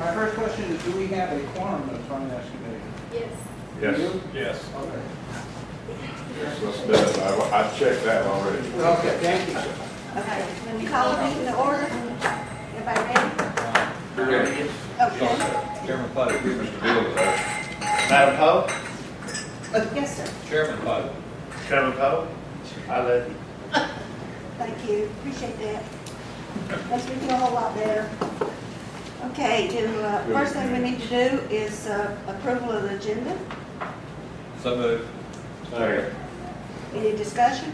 My first question is, do we have a quorum of the finance committee? Yes. Yes. You? Yes. Okay. Yes, let's do it. I checked that already. Okay, thank you. Okay, let me call the meeting to order. Everybody ready? Okay. Chairman Poe. Mr. Bill is there. Madam Poe? Yes, sir. Chairman Poe. Chairman Powell? I love you. Thank you. Appreciate that. Makes me feel a whole lot better. Okay, first thing we need to do is approval of the agenda. So moved. Second. Any discussion?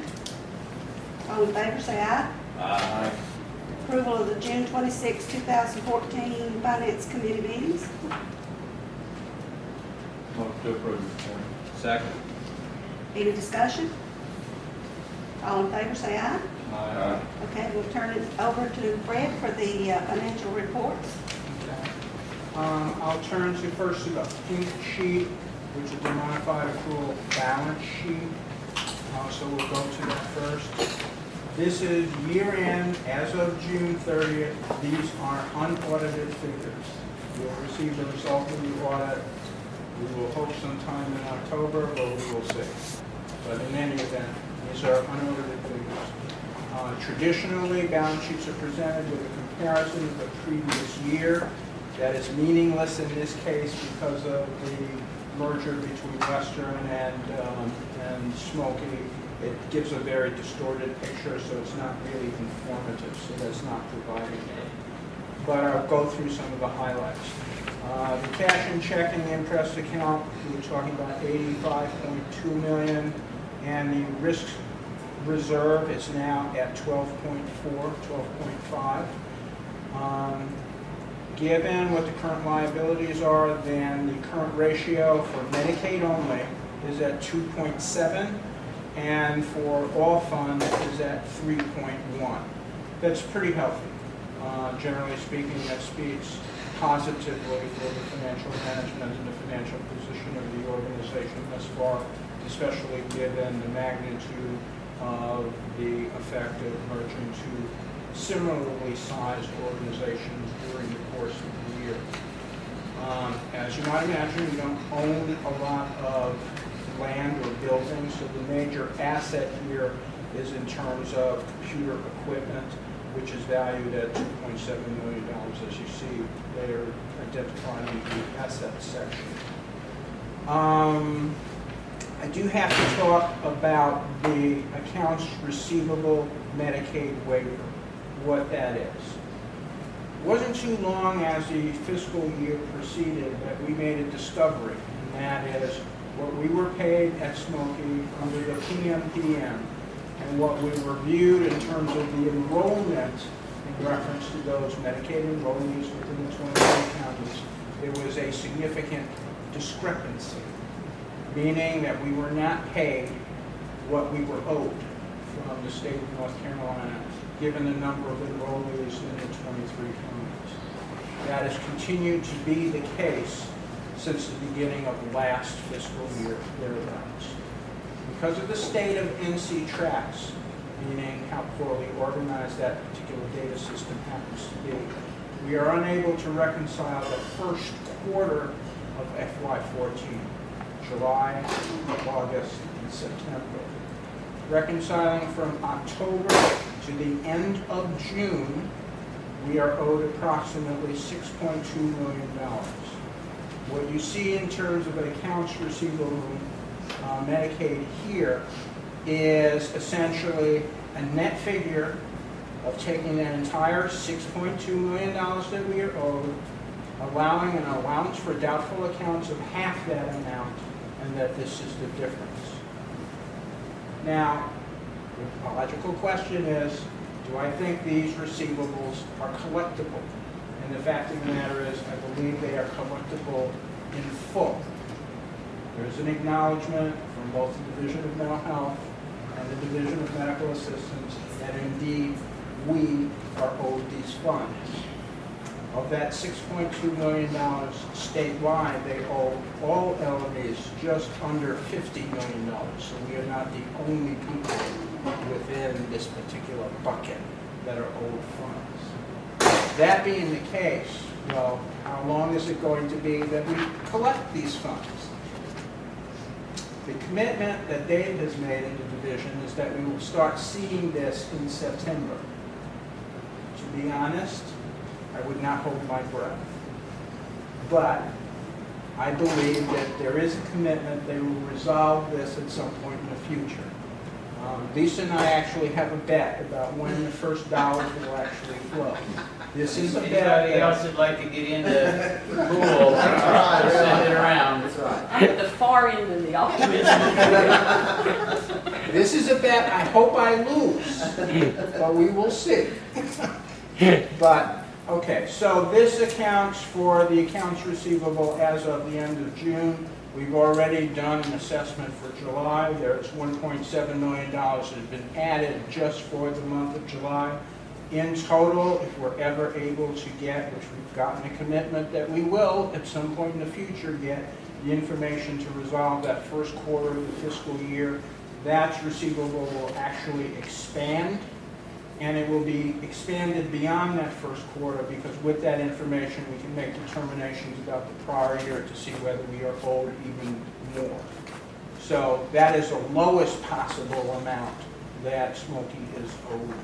All in favor, say aye. Aye. Approval of the June 26, 2014 Finance Committee meetings. Motion to approve, Chairman. Second. Any discussion? All in favor, say aye. Aye. Okay, we'll turn it over to Fred for the financial reports. I'll turn to first to the pink sheet, which is the modified accrual balance sheet. So we'll go to that first. This is year end as of June 30th. These are unaudited figures. You'll receive the result of the audit. We will hope sometime in October, but we will see. But in any event, these are unaudited figures. Traditionally, balance sheets are presented with a comparison of the previous year. That is meaningless in this case because of the merger between Western and Smoky. It gives a very distorted picture, so it's not really informative, so that's not provided here. But I'll go through some of the highlights. The cash and checking interest account, we were talking about $85.2 million, and the risk reserve is now at 12.5. Given what the current liabilities are, then the current ratio for Medicaid only is at 2.7, and for all funds is at 3.1. That's pretty healthy. Generally speaking, that speaks positively for the financial management and the financial position of the organization thus far, especially given the magnitude of the effect of merging two similarly sized organizations during the course of the year. As you might imagine, we don't own a lot of land or buildings, so the major asset here is in terms of computer equipment, which is valued at $2.7 million, as you see there identified in the assets section. I do have to talk about the accounts receivable Medicaid waiver, what that is. It wasn't too long as the fiscal year proceeded that we made a discovery, and that is what we were paid at Smoky under the PMPM and what we reviewed in terms of the enrollment in reference to those Medicaid enrollees within the 23 counties. There was a significant discrepancy, meaning that we were not paid what we were owed from the state of North Carolina, given the number of enrollees in the 23 counties. That has continued to be the case since the beginning of last fiscal year, thereabouts. Because of the state of NC tracks, meaning how poorly organized that particular data system happens to be, we are unable to reconcile the first quarter of FY14, July, August, and September. Reconciling from October to the end of June, we are owed approximately $6.2 million. What you see in terms of an accounts receivable Medicaid here is essentially a net figure of taking that entire $6.2 million that we are owed, allowing an allowance for doubtful accounts of half that amount, and that this is the difference. Now, the logical question is, do I think these receivables are collectible? And the fact of the matter is, I believe they are collectible in full. There's an acknowledgement from both the Division of Mental Health and the Division of Medical Assistance that indeed we are owed these funds. Of that $6.2 million statewide, they owe all LMEs just under $50 million. So we are not the only people within this particular bucket that are owed funds. That being the case, Well, how long is it going to be that we collect these funds? The commitment that Dave has made in the division is that we will start seeing this in September. To be honest, I would not hold my breath. But I believe that there is a commitment they will resolve this at some point in the future. Lisa and I actually have a bet about when the first dollars will actually flow. This is a bet. Anybody else would like to get in the pool, send it around. I'm at the far end of the optimism. This is a bet I hope I lose, but we will see. But, okay, so this accounts for the accounts receivable as of the end of June. We've already done an assessment for July. There's $1.7 million that has been added just for the month of July. In total, if we're ever able to get, which we've gotten a commitment that we will at some point in the future get, the information to resolve that first quarter of the fiscal year, that receivable will actually expand, and it will be expanded beyond that first quarter, because with that information we can make determinations about the prior year to see whether we are owed even more. So that is the lowest possible amount that Smoky is owed.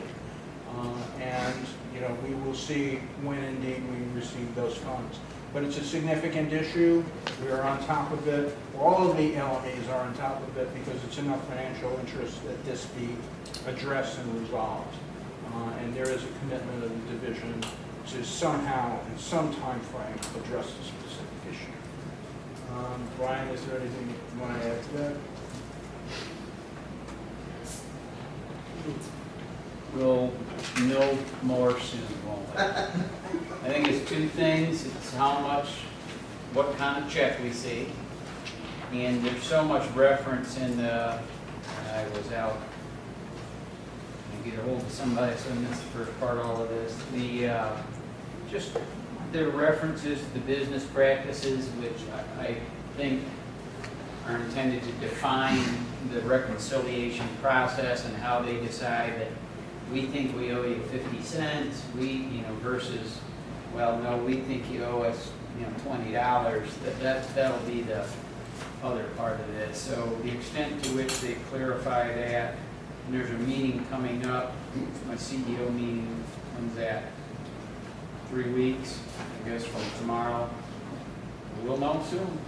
And, you know, we will see when indeed we receive those funds. But it's a significant issue. We are on top of it. All of the LMEs are on top of it because it's in our financial interest that this be addressed and resolved. And there is a commitment of the division to somehow, in some time frame, address the specific issue. Brian, is there anything you want to add to that? We'll know more soon, won't we? I think it's two things. It's how much, what kind of check we see. And there's so much reference in the, I was out, I get a hold of somebody, so I missed the first part of all of this. The, just the references to the business practices, which I think are intended to define the reconciliation process and how they decide that we think we owe you 50 cents, versus, well, no, we think you owe us, $20. That'll be the other part of it. So the extent to which they clarify that, and there's a meeting coming up, my CEO meeting, when's that? 3 weeks, I guess from tomorrow. We'll know soon.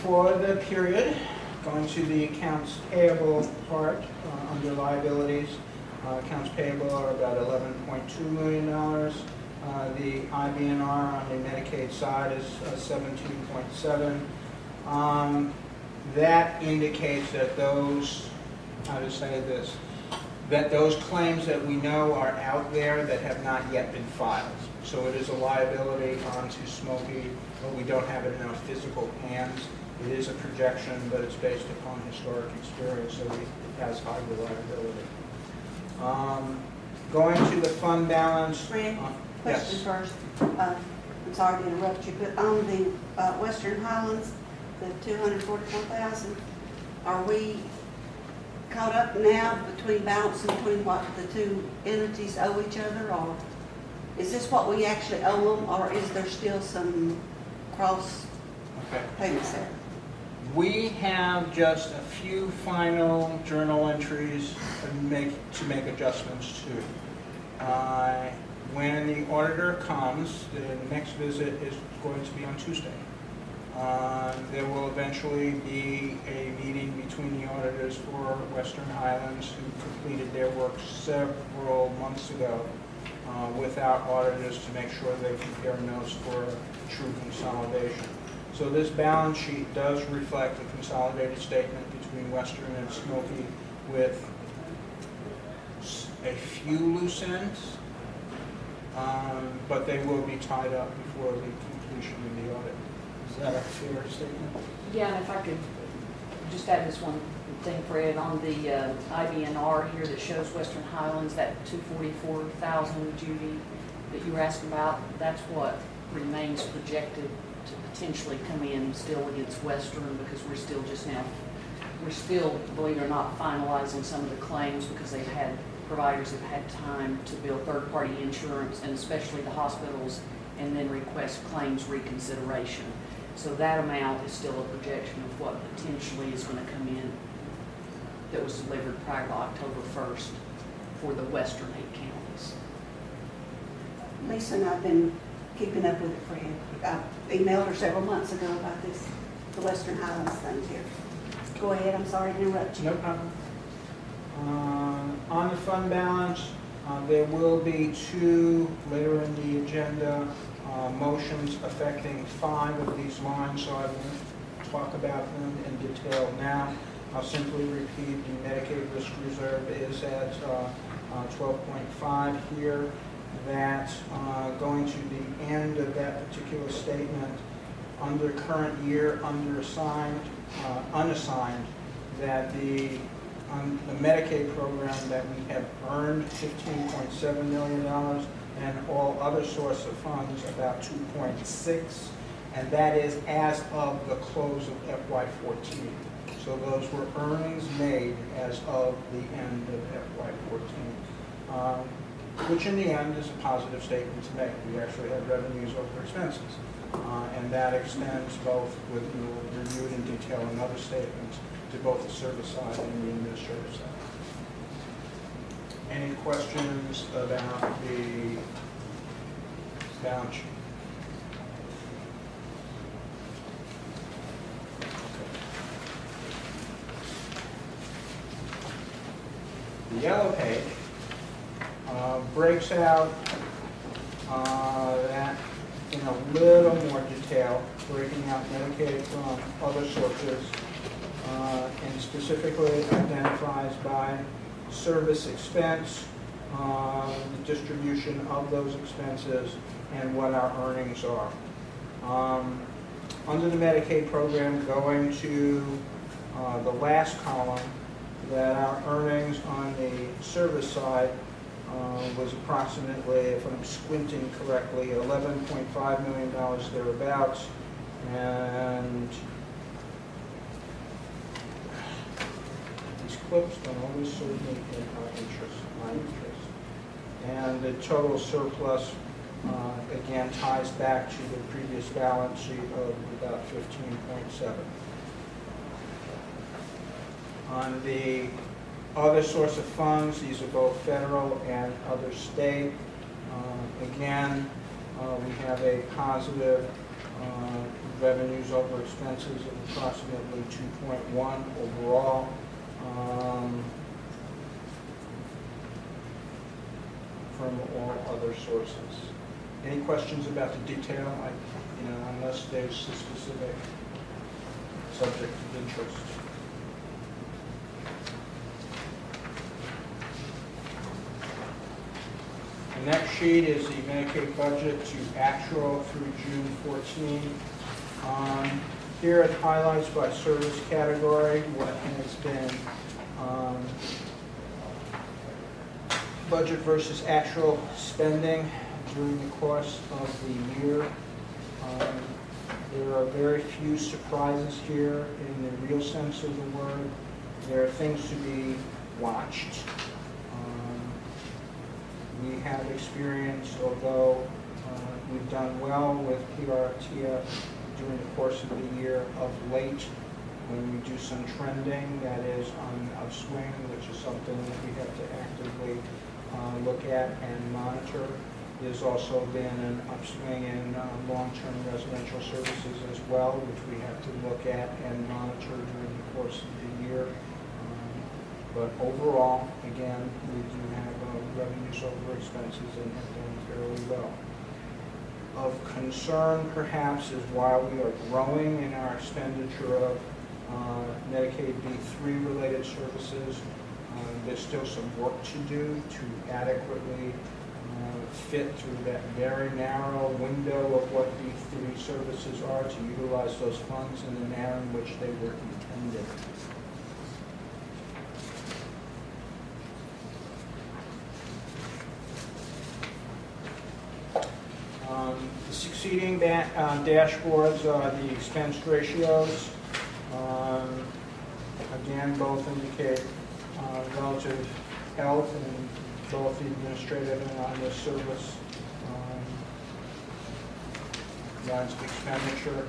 For the period, going to the accounts payable part under liabilities, accounts payable are about $11.2 million. The IBNR on the Medicaid side is 17.7. That indicates that those, how to say this, that those claims that we know are out there that have not yet been filed. So it is a liability onto Smoky, but we don't have it in our physical hands. It is a projection, but it's based upon historic experience, so it has high reliability. Going to the fund balance. Fred, Yes. question first. I'm sorry to interrupt you, but on the Western Highlands, the $244,000, are we caught up now between balancing between what the two entities owe each other, or is this what we actually owe them, or is there still some cross Okay. payments there? We have just a few final journal entries to make adjustments to. When the auditor comes, the next visit is going to be on Tuesday. There will eventually be a meeting between the auditors for Western Highlands, who completed their work several months ago, with our auditors to make sure they compare notes for true consolidation. So this balance sheet does reflect a consolidated statement between Western and Smoky with a few loose ends, but they will be tied up before the completion of the audit. Is that a fair statement? Yeah, and if I could just add this one thing, Fred, on the IBNR here that shows Western Highlands, that $244,000, Judy, that you were asking about, that's what remains projected to potentially come in still against Western, because we're still, believe it or not, finalizing some of the claims because they've had providers have had time to bill third-party insurance, and especially the hospitals, and then request claims reconsideration. So that amount is still a projection of what potentially is going to come in that was delivered prior to October 1st for the western 8 counties. Lisa and I've been keeping up with it, Fred. I emailed her several months ago about this, the Western Highlands things here. Go ahead, I'm sorry to interrupt you. No problem. On the fund balance, there will be two, later in the agenda, motions affecting 5 of these lines, so I won't talk about them in detail now. I'll simply repeat the Medicaid risk reserve is at 12.5 here. That going to the end of that particular statement, under current year, unassigned, that the Medicaid program that we have earned $15.7 million, and all other source of funds about 2.6, and that is as of the close of FY14. So those were earnings made as of the end of FY14. Which in the end is a positive statement to make. We actually have revenues over expenses. And that extends both, with we'll review in detail in other statements, to both the service side and the administrative side. Any questions about the balance sheet? The yellow page breaks out that in a little more detail, breaking out Medicaid from other sources, and specifically identifies by service expense, the distribution of those expenses, and what our earnings are. Under the Medicaid program, going to the last column, that our earnings on the service side was approximately, if I'm squinting correctly, $11.5 million thereabouts, and these clips don't always serve me in my interest. And the total surplus, again, ties back to the previous balance sheet of about 15.7. On the other source of funds, these are both federal and other state. Again, we have a positive revenues over expenses of approximately 2.1 overall. From all other sources. Any questions about the detail? Unless there's a specific subject of interest. The next sheet is the Medicaid budget to actual through June 14. Here it highlights by service category what has been budget versus actual spending during the course of the year. There are very few surprises here in the real sense of the word. There are things to be watched. We have experienced, although we've done well with PRTF during the course of the year, of late, when we do some trending that is on an upswing, which is something that we have to actively look at and monitor. There's also been an upswing in long-term residential services as well, which we have to look at and monitor during the course of the year. But overall, again, we do have revenues over expenses and have done fairly well. Of concern, perhaps, is while we are growing in our expenditure of Medicaid B3 related services, there's still some work to do to adequately fit through that very narrow window of what B3 services are, to utilize those funds in the manner in which they were intended. The succeeding dashboards are the expense ratios. Again, both indicate relative health in both the administrative and on the service lines of expenditure.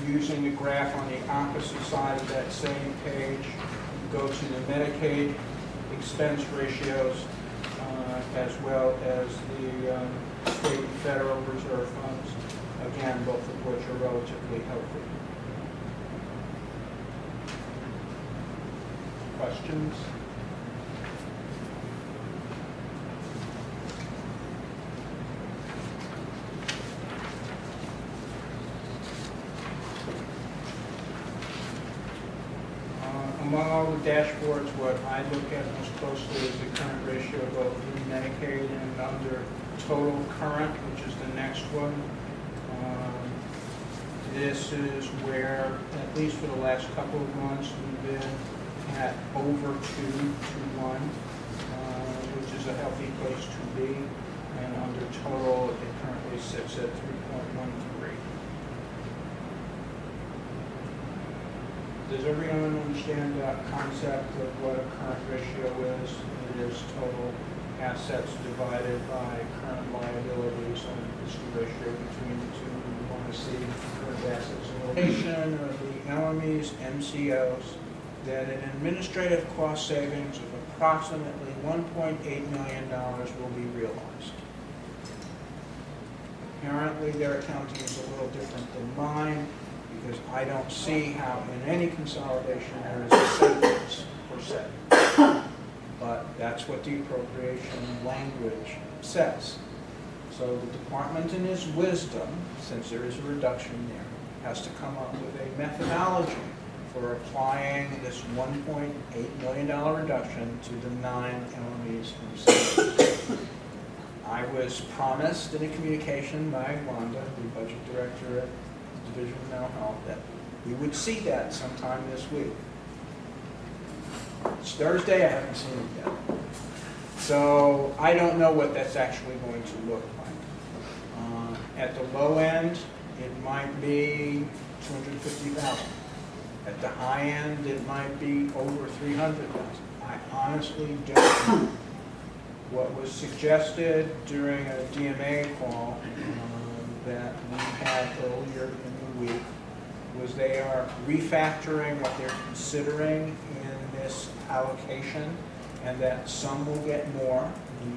You're using the graph on the opposite side of that same page. You go to the Medicaid expense ratios as well as the state and federal reserve funds, again, both of which are relatively healthy. Questions? Among all the dashboards, what I look at most closely is the current ratio both in Medicaid and under total current, which is the next one. This is where, at least for the last couple of months, we've been at over 2 to 1, which is a healthy place to be. And under total, it currently sits at 3.13. Does everyone understand the concept of what a current ratio is? It is total assets divided by current liabilities, and it's the ratio between the two. We want to see current assets and location of the LME's MCOs that an administrative cost savings of approximately $1.8 million will be realized. Apparently, their accounting is a little different than mine, because I don't see how in any consolidation there is a savings per se. But that's what the appropriation language says. So the department in its wisdom, since there is a reduction there, has to come up with a methodology for applying this $1.8 million reduction to the 9 LMEs themselves. I was promised in a communication by Wanda, the budget director at Division of Mental Health, that we would see that sometime this week. It's Thursday, I haven't seen it yet. So I don't know what that's actually going to look like. At the low end, it might be $250,000. At the high end, it might be over $300,000. I honestly don't know. What was suggested during a DMA call that we had earlier in the week was they are refactoring what they're considering in this allocation, and that some will get more,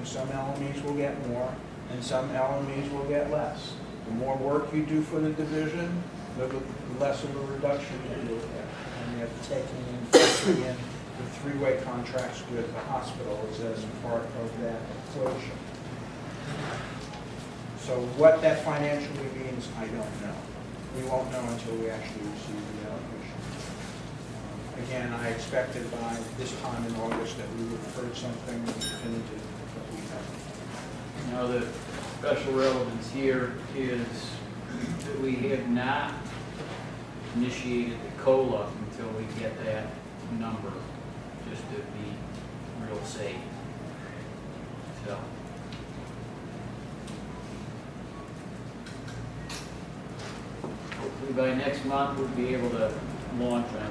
some LMEs will get more, and some LMEs will get less. The more work you do for the division, the less of a reduction you will get. And you have to take in the three-way contracts with the hospitals as part of that equation. So what that financially means, I don't know. We won't know until we actually receive the allocation. Again, I expected by this time in August that we would have heard something definitive, but we haven't. Now, the special relevance here is that we have not initiated the COLA until we get that number, just to be real safe. So. Hopefully by next month we'll be able to launch on that.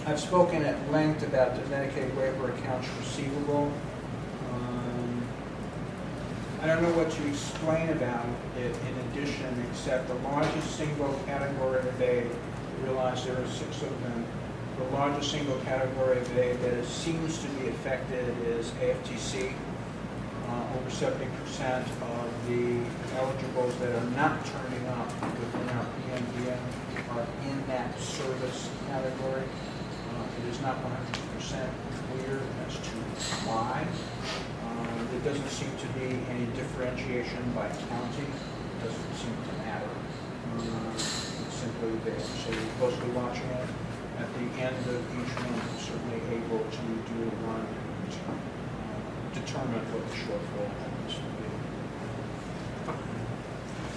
I've spoken at length about the Medicaid waiver accounts receivable. I don't know what to explain about it in addition, except the largest single category of aid, I realize there are 6 of them, the largest single category of aid that seems to be affected is AFTC. Over 70% of the eligibles that are not turning up within our PMPM are in that service category. It is not 100% clear as to why. There doesn't seem to be any differentiation by county. It doesn't seem to matter. It's simply there. So we're closely watching it. At the end of each month, we're certainly able to do a run and determine what the shortfall happens to be.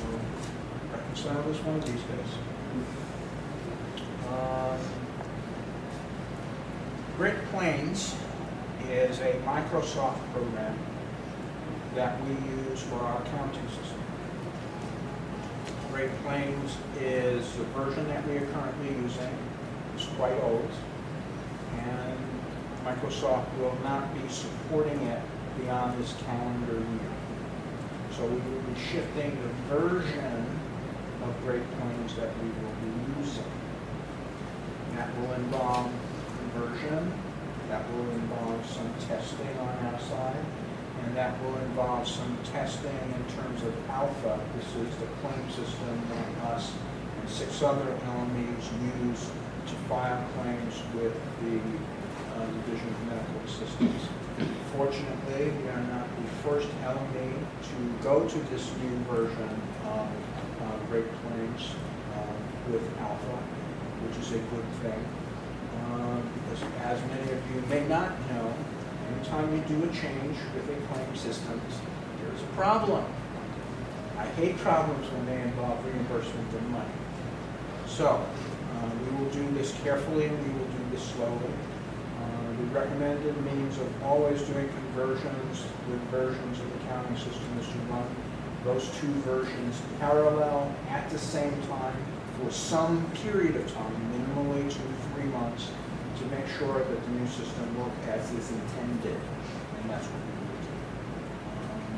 We'll reconcile this one of these days. Great Plains is a Microsoft program that we use for our accounting system. Great Plains is the version that we are currently using. is quite old, and Microsoft will not be supporting it beyond this calendar year. So we will be shifting the version of Great Plains that we will be using. That will involve conversion, that will involve some testing on our side, and that will involve some testing in terms of alpha. This is the claim system that us and 6 other LMEs use to file claims with the Division of Medical Assistance. Fortunately, we are not the first LME to go to this new version of Great Plains with alpha, which is a good thing. Because as many of you may not know, anytime you do a change with a claim system, there's a problem. I hate problems when they involve reimbursement of money. So we will do this carefully and we will do this slowly. The recommended means of always doing conversions with versions of the accounting system is to run those 2 versions parallel at the same time for some period of time, minimally 2 to 3 months, to make sure that the new system works as is intended, and that's what we will do.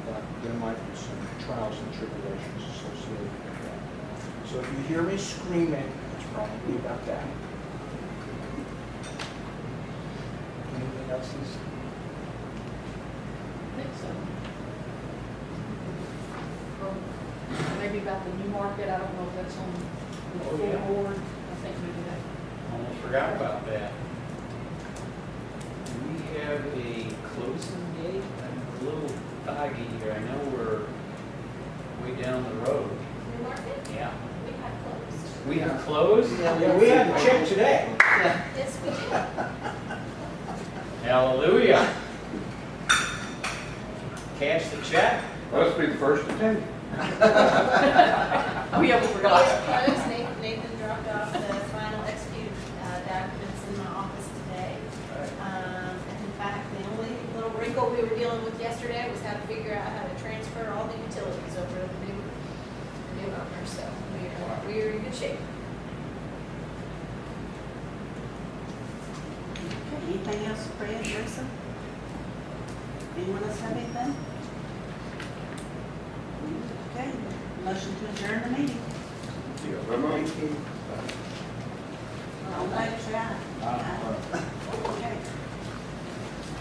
But there might be some trials and tribulations associated with that. So if you hear me screaming, it's probably about that. Anything else, Lisa? I think so. Or maybe about the new market, I don't know if that's on the Oh, full yeah. board. I think maybe that. Almost forgot about that. Do we have a closing date? I'm a little foggy here. I know we're way down the road. New market, Yeah. we have closed. We have closed? Yeah, we had a check today. Yes, we did. Hallelujah. Cash the check. Let's be the first to tell you. We haven't forgot. It was closed. Nathan dropped off the final executed documents in my office today. And in fact, the only little wrinkle we were dealing with yesterday was how to figure out how to transfer all the utilities over to the new owner. So we are in good shape. Okay, anything else, Fred, Lisa? Anyone else have anything? Okay, motion to adjourn the meeting. Yeah, I'm on. All in favor, say aye. Aye.